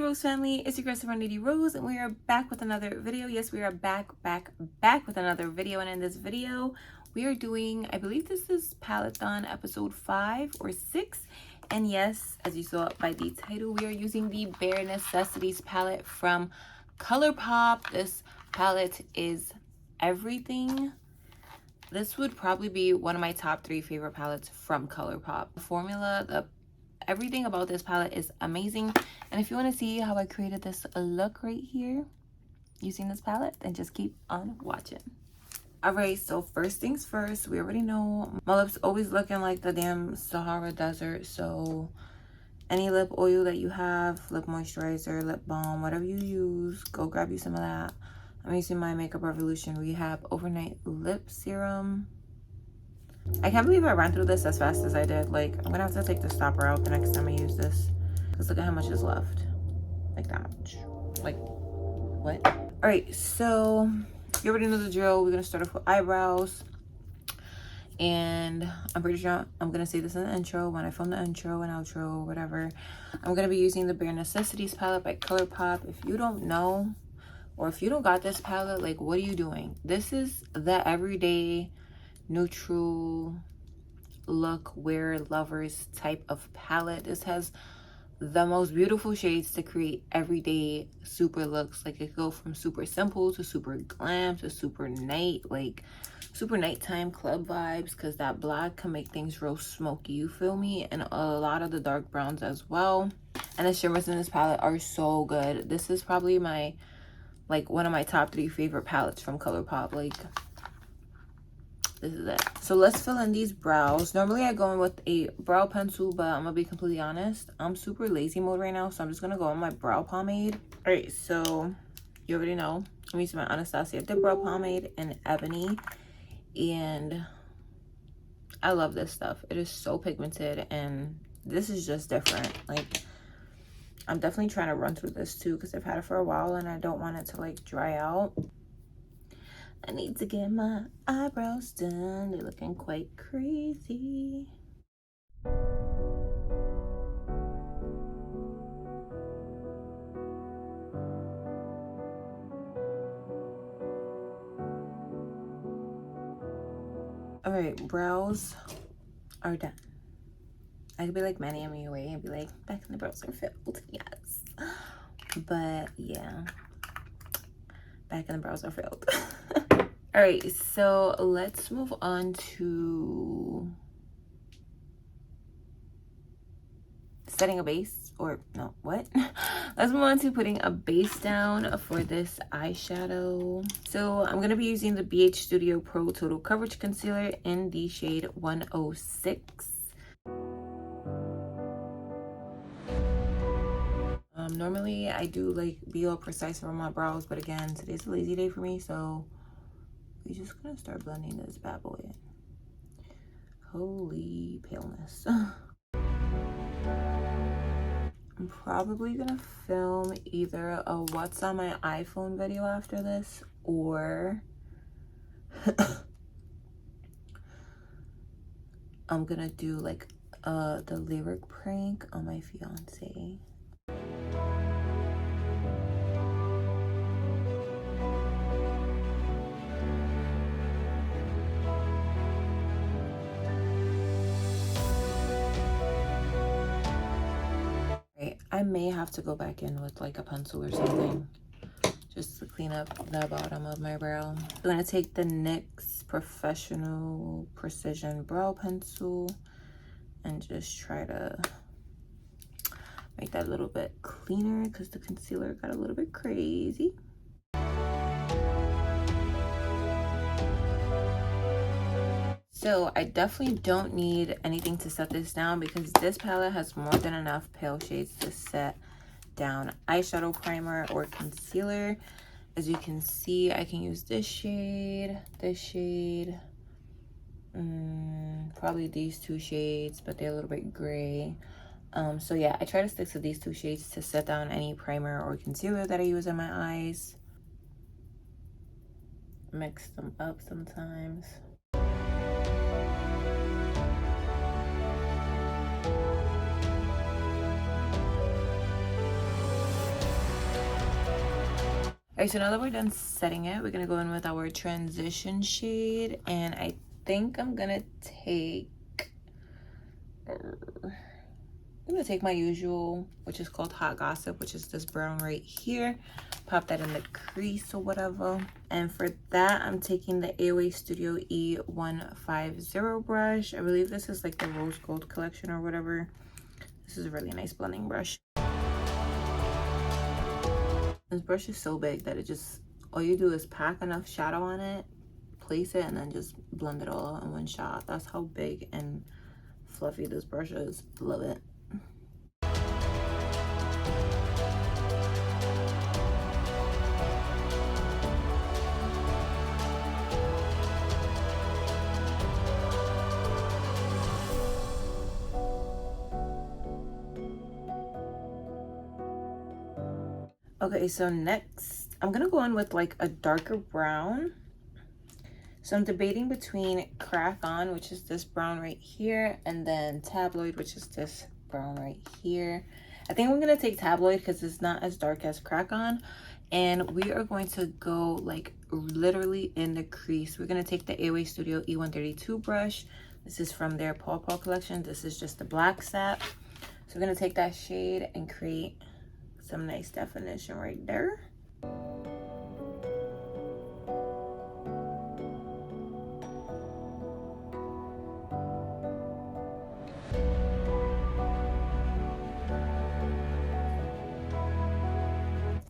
Rose family, it's your girl Serenity Rose, and we are back with another video. Yes, we are back with another video, and in this video we are doing, I believe this is Palette-thon episode 5 or 6, and yes, as you saw by the title, we are using the Bare Necessities palette from ColourPop. This palette is everything. This would probably be one of my top 3 favorite palettes from ColourPop. The formula, everything about this palette is amazing. And if you want to see how I created this look right here using this palette, then just keep on watching. Alright, so first things first, we already know my lips always looking like the damn Sahara Desert. So any lip oil that you have, lip moisturizer, lip balm, whatever you use, go grab you some of that. I'm using my Makeup Revolution Rehab Overnight Lip Serum. I can't believe I ran through this as fast as I did. Like, I'm gonna have to take the stopper out the next time I use this, because look at how much is left. Like that much. Like, what? All right, so you already know the drill. We're gonna start off with eyebrows, and I'm pretty sure I'm gonna say this in the intro when I film the intro and outro, whatever. I'm gonna be using the Bare Necessities palette by ColourPop. If you don't know, or if you don't got this palette, like, what are you doing? This is the everyday neutral look wear lovers type of palette. This has the most beautiful shades to create everyday super looks. Like, it go from super simple to super glam to super super nighttime club vibes, because that black can make things real smoky, you feel me? And a lot of the dark browns as well. And the shimmers in this palette are so good. This is probably my, like, one of my top 3 favorite palettes from ColourPop. Like, this is it. So let's fill in these brows. Normally I go in with a brow pencil, but I'm gonna be completely honest, I'm super lazy mode right now, so I'm just gonna go in my brow pomade. All right, so you already know I'm using my Anastasia dip brow pomade in Ebony, and I love this stuff. It is so pigmented, and this is just different. Like, I'm definitely trying to run through this too, because I've had it for a while and I don't want it to like dry out. I need to get my eyebrows done. They're looking quite crazy. All right, brows are done. I could be like Manny and me away and be like, back in the brows are filled. Yes. But yeah, back in the brows are filled. All right, so let's move on to setting a base, or no, what? Let's move on to putting a base down for this eyeshadow. So I'm gonna be using the BH Studio Pro Total Coverage Concealer in the shade 106. Normally I do like be all precise for my brows, but again, today's a lazy day for me, so we're just gonna start blending this bad boy in. Holy paleness. I'm probably gonna film either a what's on my iPhone video after this, or I'm gonna do like the lyric prank on my fiance. I may have to go back in with like a pencil or something just to clean up the bottom of my brow. I'm gonna take the NYX Professional Precision Brow Pencil and just try to make that a little bit cleaner, because the concealer got a little bit crazy. So I definitely don't need anything to set this down, because this palette has more than enough pale shades to set down eyeshadow, primer, or concealer. As you can see, I can use this shade, probably these 2 shades, but they're a little bit gray. So yeah, I try to stick to these 2 shades to set down any primer or concealer that I use in my eyes. Mix them up sometimes. Alright, so now that we're done setting it, we're gonna go in with our transition shade, and I think I'm gonna take my usual, which is called Hot Gossip, which is this brown right here. Pop that in the crease or whatever. And for that, I'm taking the AOA Studio E150 brush. I believe this is like the Rose Gold collection or whatever. This is a really nice blending brush. This brush is so big that it just, all you do is pack enough shadow on it, place it, and then just blend it all in one shot. That's how big and fluffy this brush is. Love it. Okay, so next I'm gonna go in with like a darker brown. So I'm debating between Crack On, which is this brown right here, and then Tabloid, which is this brown right here. I think I'm gonna take Tabloid because it's not as dark as Crack On, and we are going to go like literally in the crease. We're gonna take the AOA Studio E132 brush. This is from their Paw Paw collection. This is just the black sap. So we're gonna take that shade and create some nice definition right there.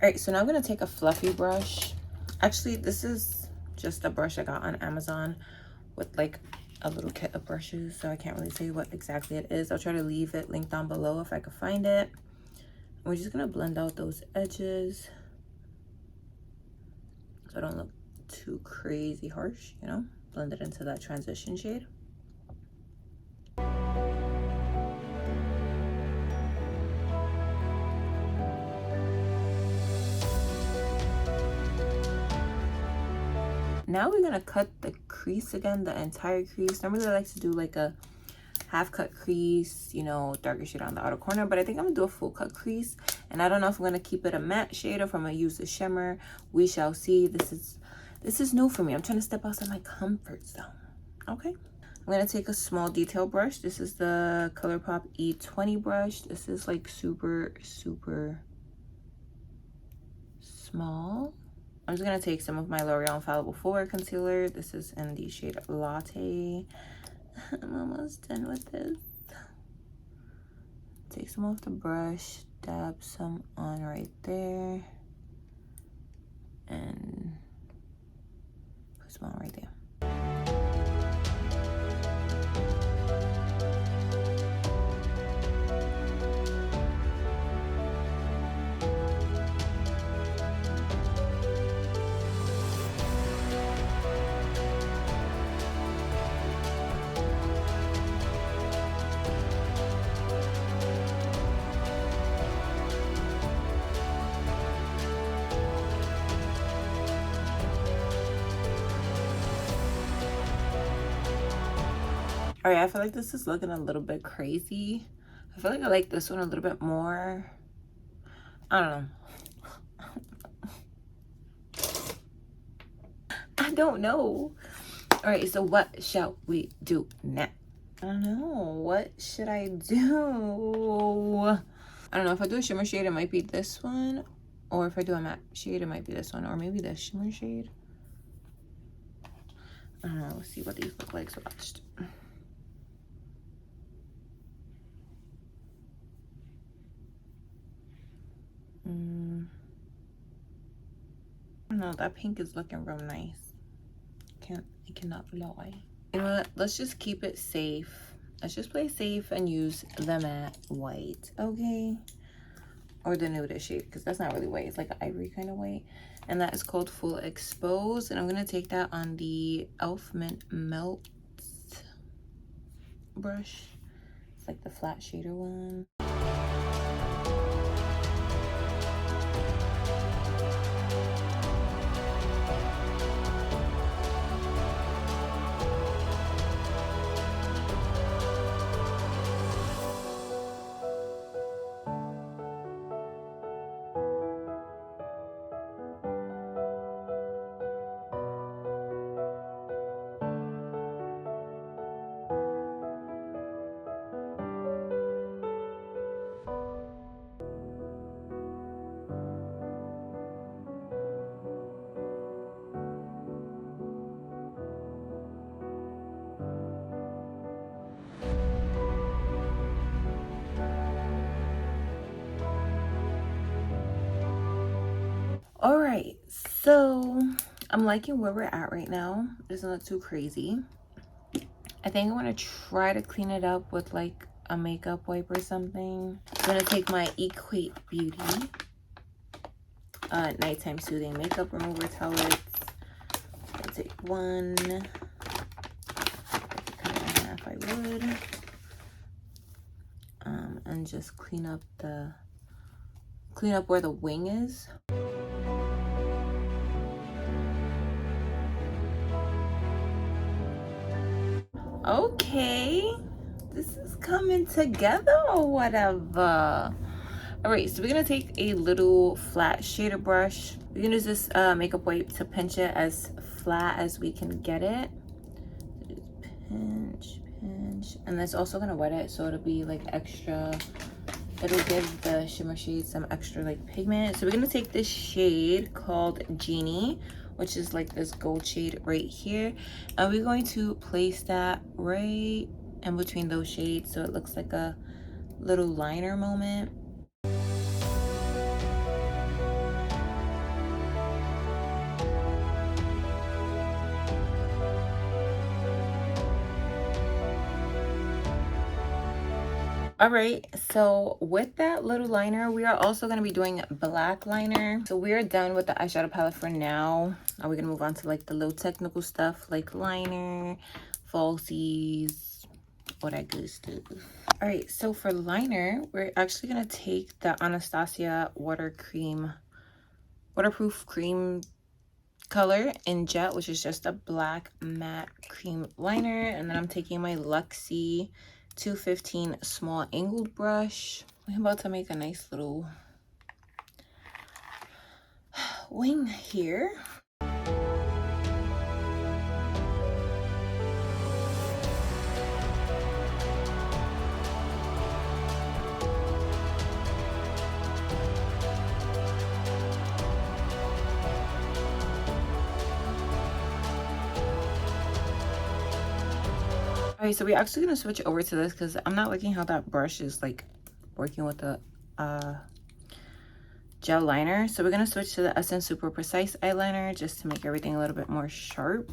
Alright, so now I'm gonna take a fluffy brush. Actually, this is just a brush I got on Amazon with like a little kit of brushes, so I can't really say what exactly it is. I'll try to leave it linked down below if I can find it. We're just gonna blend out those edges so I don't look too crazy harsh, you know? Blend it into that transition shade. Now we're gonna cut the crease again, the entire crease. Normally I like to do like a half cut crease, you know, darker shade on the outer corner, but I think I'm gonna do a full cut crease, and I don't know if I'm gonna keep it a matte shade or if I'm gonna use the shimmer. We shall see. This is new for me. I'm trying to step outside my comfort zone. Okay, I'm gonna take a small detail brush. This is the ColourPop E20 brush. This is like super small. I'm just gonna take some of my L'Oreal Infallible Forward concealer. This is in the shade Latte. I'm almost done with this. Take some off the brush, dab some on right there, and put some on right there. All right, I feel like this is looking a little bit crazy. I feel like I like this one a little bit more. I don't know. I don't know. All right, so what shall we do now? I don't know. What should I do? I don't know. If I do a shimmer shade, it might be this one. Or if I do a matte shade, it might be this one. Or maybe the shimmer shade. I don't know. Let's see what these look like. So watched. I don't know, that pink is looking real nice. I cannot lie. You know what? Let's just keep it safe. Let's just play safe and use the matte white, okay? Or the nude shade, because that's not really white. It's like an ivory kind of white. And that is called Full Expose. And I'm going to take that on the e.l.f. Mint Melt brush. It's like the flat shader one. All right, so I'm liking where we're at right now. It doesn't look too crazy. I think I want to try to clean it up with like a makeup wipe or something. I'm gonna take my Equate Beauty nighttime soothing makeup remover towelettes. I'm gonna take one, cut it in half, I would, and just clean up where the wing is. Okay, this is coming together or whatever. All right, so we're gonna take a little flat shader brush. We can use this makeup wipe to pinch it as flat as we can get it. Just pinch, and that's also gonna wet it, so it'll be like extra. It'll give the shimmer shade some extra like pigment. So we're gonna take this shade called Genie, which is like this gold shade right here, and we're going to place that right in between those shades so it looks like a little liner moment. All right, so with that little liner, we are also going to be doing black liner. So we're done with the eyeshadow palette for now. Now we're going to move on to like the little technical stuff like liner, falsies, all that good stuff. All right, so for liner, we're actually going to take the Anastasia waterproof cream color in Jet, which is just a black matte cream liner. And then I'm taking my Luxie 215 small angled brush. I'm about to make a nice little wing here. All right, so we're actually gonna switch over to this because I'm not liking how that brush is like working with the gel liner. So we're gonna switch to the Essence Super Precise eyeliner just to make everything a little bit more sharp.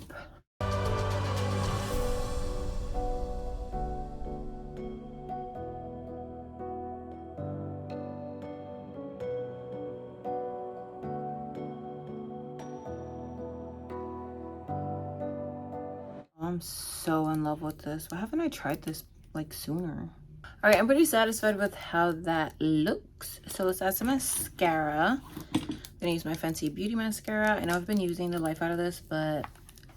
I'm so in love with this. Why haven't I tried this like sooner? All right, I'm pretty satisfied with how that looks. So let's add some mascara. I'm gonna use my Fenty Beauty mascara. I know I've been using the life out of this, but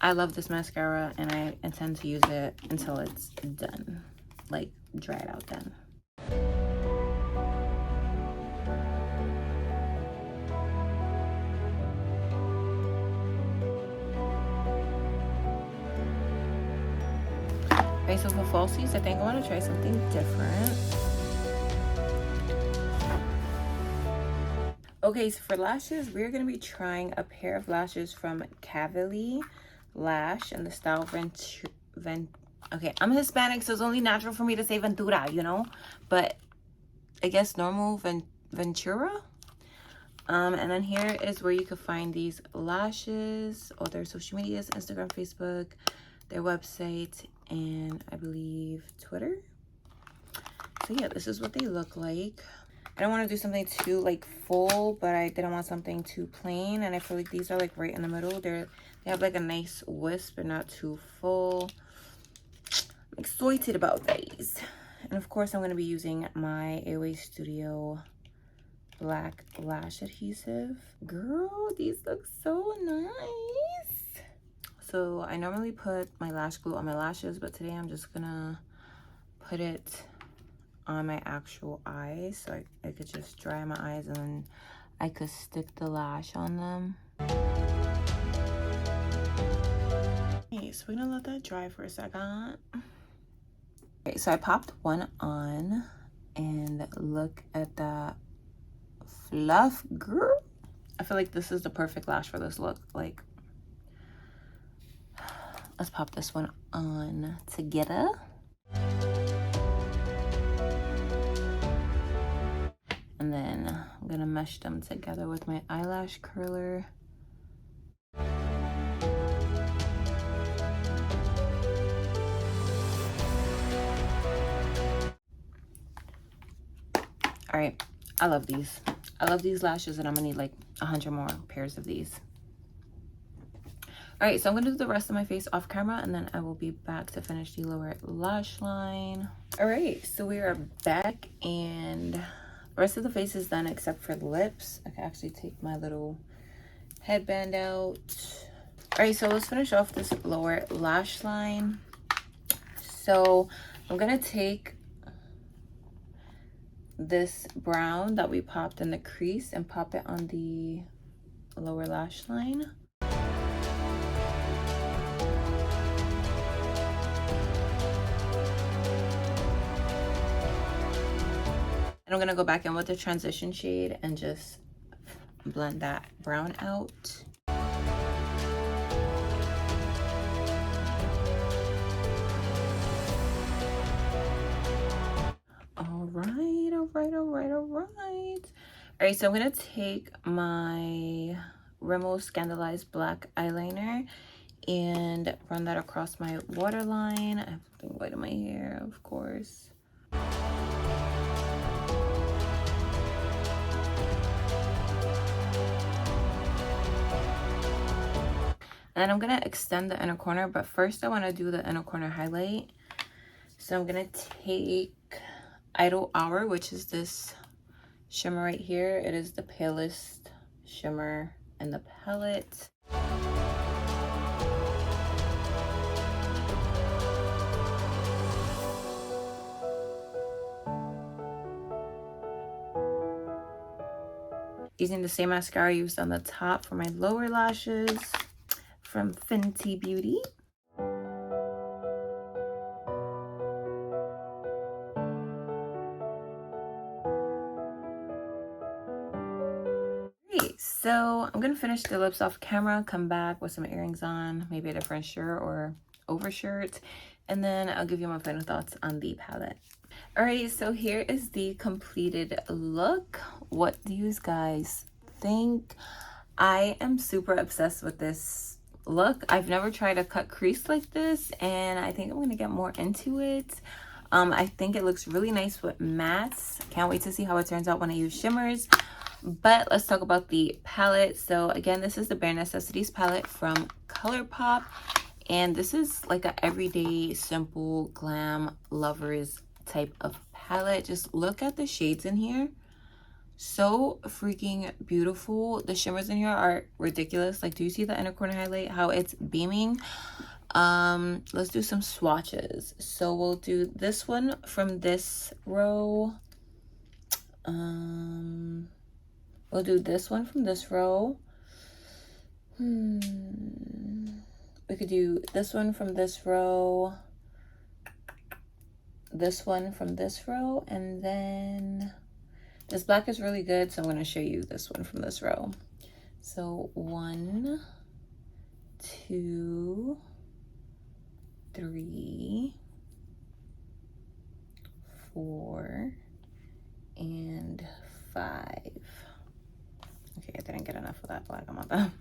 I love this mascara and I intend to use it until it's done, like dried out done. Okay, so for falsies, I think I want to try something different. Okay, so for lashes, we're going to be trying a pair of lashes from Cavalli Lash in the style okay, I'm Hispanic, so it's only natural for me to say Ventura, you know? But I guess normal Ventura. And then here is where you can find these lashes, all their social medias, Instagram, Facebook, their website, and I believe Twitter. So yeah, this is what they look like. I don't want to do something too like full, but I didn't want something too plain, and I feel like these are like right in the middle. They have like a nice wisp but not too full. I'm excited about these. And of course I'm going to be using my AOA Studio black lash adhesive. Girl, these look so nice. So I normally put my lash glue on my lashes, but today I'm just gonna put it on my actual eyes so I could just dry my eyes and then I could stick the lash on them. Okay, so we're gonna let that dry for a second. Okay, so I popped one on and look at that fluff, girl. I feel like this is the perfect lash for this look. Like, let's pop this one on together. And then I'm gonna mesh them together with my eyelash curler. All right, I love these. I love these lashes, and I'm gonna need like 100 more pairs of these. All right, so I'm gonna do the rest of my face off camera, and then I will be back to finish the lower lash line. All right, so we are back, and the rest of the face is done except for the lips. I can actually take my little headband out. All right, so let's finish off this lower lash line. So I'm gonna take this brown that we popped in the crease and pop it on the lower lash line. And I'm gonna go back in with the transition shade and just blend that brown out. All right, so I'm gonna take my Rimmel Scandalized Black eyeliner and run that across my waterline. I have something white in my hair, of course. And then I'm gonna extend the inner corner, but first I wanna do the inner corner highlight. So I'm gonna take Idle Hour, which is this shimmer right here. It is the palest shimmer in the palette. Using the same mascara I used on the top for my lower lashes from Fenty Beauty. So I'm gonna finish the lips off camera, come back with some earrings on, maybe a different shirt or overshirt, and then I'll give you my final thoughts on the palette. All right, so here is the completed look. What do you guys think? I am super obsessed with this look. I've never tried a cut crease like this, and I think I'm gonna get more into it. I think it looks really nice with mattes. Can't wait to see how it turns out when I use shimmers. But let's talk about the palette. So again, this is the Bare Necessities palette from ColourPop, and this is like a everyday simple glam lovers type of palette. Just look at the shades in here, so freaking beautiful. The shimmers in here are ridiculous. Like, do you see the inner corner highlight, how it's beaming? Let's do some swatches. So we'll do this one from this row. We'll do this one from this row. We could do this one from this row, this one from this row, and then this black is really good, so I'm going to show you this one from this row. So 1, 2, 3, 4, and 5. Okay, I didn't get enough of that black. I'm on that.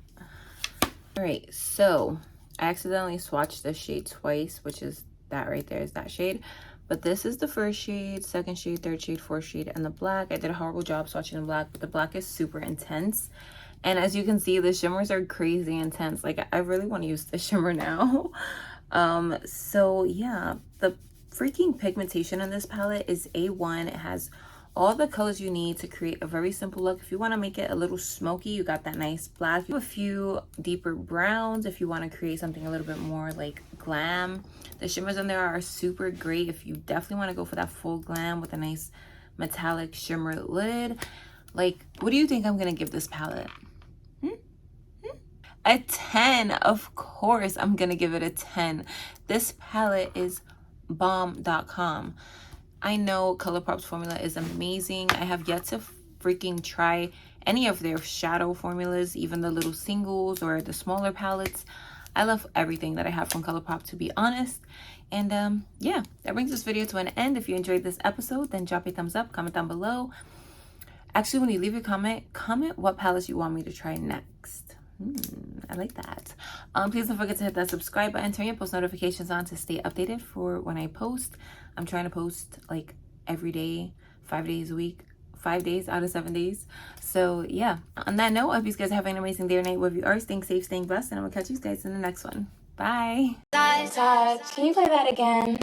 All right, so I accidentally swatched this shade twice, which is that right there is that shade. But this is the first shade, second shade, third shade, fourth shade, and the black. I did a horrible job swatching the black, but the black is super intense. And as you can see, the shimmers are crazy intense. Like, I really want to use the shimmer now. So yeah, the freaking pigmentation in this palette is A1. It has all the colors you need to create a very simple look. If you want to make it a little smoky, you got that nice black. You have a few deeper browns if you want to create something a little bit more like glam. The shimmers in there are super great if you definitely want to go for that full glam with a nice metallic shimmer lid. Like, what do you think I'm gonna give this palette? A 10, of course I'm gonna give it a 10. This palette is bomb.com. I know ColourPop's formula is amazing. I have yet to freaking try any of their shadow formulas, even the little singles or the smaller palettes. I love everything that I have from ColourPop, to be honest. And yeah, that brings this video to an end. If you enjoyed this episode, then drop a thumbs up, comment down below. Actually, when you leave your comment what palettes you want me to try next. I like that. Please don't forget to hit that subscribe button, turn your post notifications on to stay updated for when I post. I'm trying to post like every day, 5 days a week, 5 days out of 7 days. So yeah, on that note, I hope you guys are having an amazing day or night wherever you are. Staying safe, staying blessed, and I'm gonna catch you guys in the next one. Bye. Can you play that again?